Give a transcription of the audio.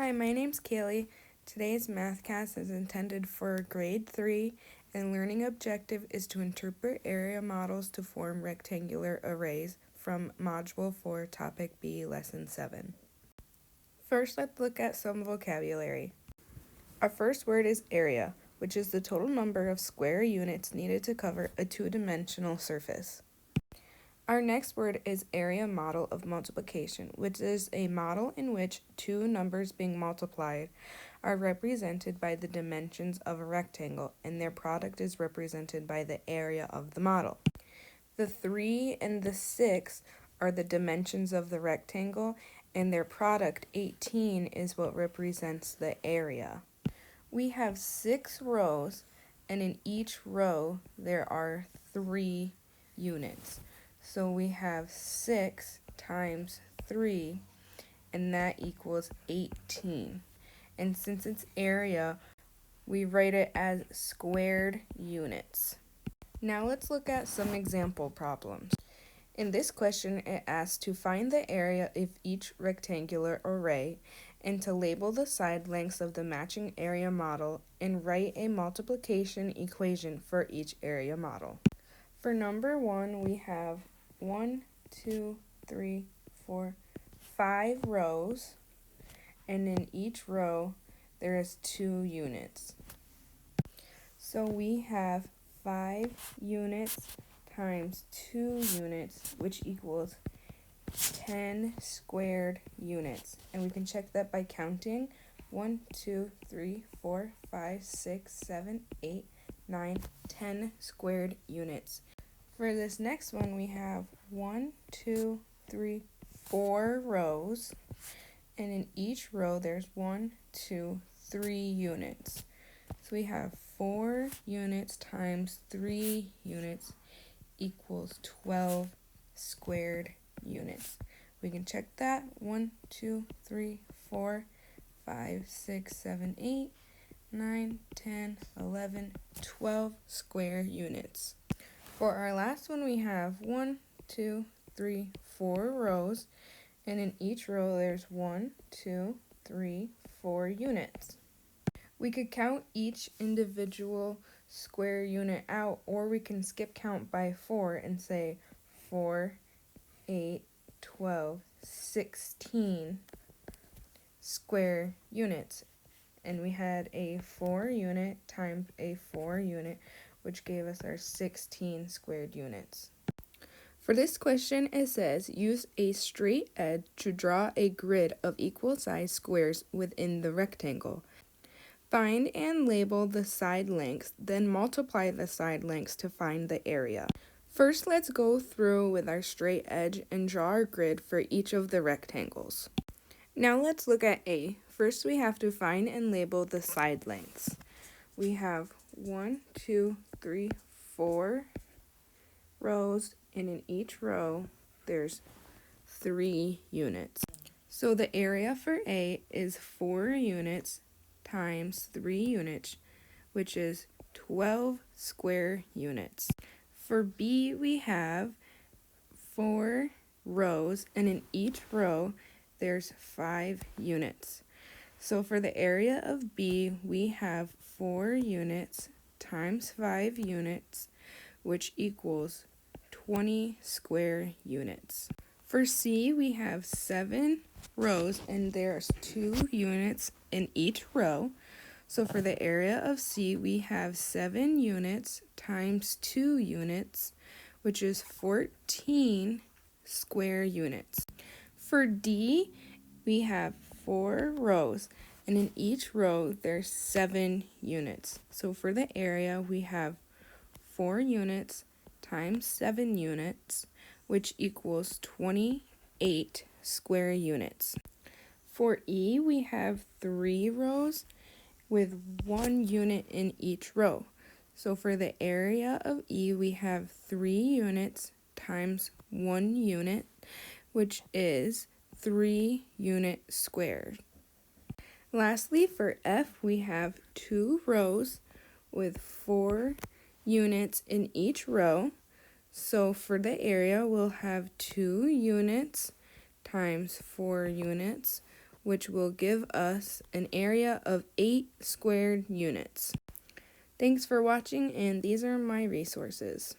Hi, my name's Kaylee. Today's Mathcast is intended for grade 3, and learning objective is to interpret area models to form rectangular arrays from Module 4, Topic B, Lesson 7. First, let's look at some vocabulary. Our first word is area, which is the total number of square units needed to cover a two-dimensional surface. Our next word is area model of multiplication, which is a model in which two numbers being multiplied are represented by the dimensions of a rectangle, and their product is represented by the area of the model. The 3 and the 6 are the dimensions of the rectangle, and their product, 18, is what represents the area. We have 6 rows, and in each row there are 3 units. So we have 6 times 3, and that equals 18. And since it's area, we write it as squared units. Now let's look at some example problems. In this question, it asks to find the area of each rectangular array and to label the side lengths of the matching area model and write a multiplication equation for each area model. For number 1, we have 1, 2, 3, 4, 5 rows, and in each row there is 2 units. So we have 5 units times 2 units, which equals 10 squared units. And we can check that by counting 1, 2, 3, 4, 5, 6, 7, 8, 9, 10 squared units. For this next one, we have 1, 2, 3, 4 rows, and in each row there's 1, 2, 3 units. So we have 4 units times 3 units equals 12 squared units. We can check that. 1, 2, 3, 4, 5, 6, 7, 8, 9, 10, 11, 12 square units. For our last one, we have 1, 2, 3, 4 rows, and in each row there's 1, 2, 3, 4 units. We could count each individual square unit out, or we can skip count by 4 and say 4, 8, 12, 16 square units. And we had a 4 unit times a 4 unit, which gave us our 16 squared units. For this question, it says, use a straight edge to draw a grid of equal size squares within the rectangle. Find and label the side lengths, then multiply the side lengths to find the area. First, let's go through with our straight edge and draw our grid for each of the rectangles. Now let's look at A. First, we have to find and label the side lengths. We have 1, 2, 3, 4 rows, and in each row there's 3 units. So the area for A is 4 units times 3 units, which is 12 square units. For B, we have 4 rows, and in each row there's 5 units. So for the area of B, we have 4 units times 5 units, which equals 20 square units. For C, we have 7 rows, and there's 2 units in each row. So for the area of C, we have 7 units times 2 units, which is 14 square units. For D, we have 4 rows, and in each row there's 7 units. So for the area, we have 4 units times 7 units, which equals 28 square units. For E, we have 3 rows with 1 unit in each row. So for the area of E, we have 3 units times 1 unit, which is 3 unit squared. Lastly, for F, we have 2 rows with 4 units in each row. So for the area, we'll have 2 units times 4 units, which will give us an area of 8 squared units. Thanks for watching, and these are my resources.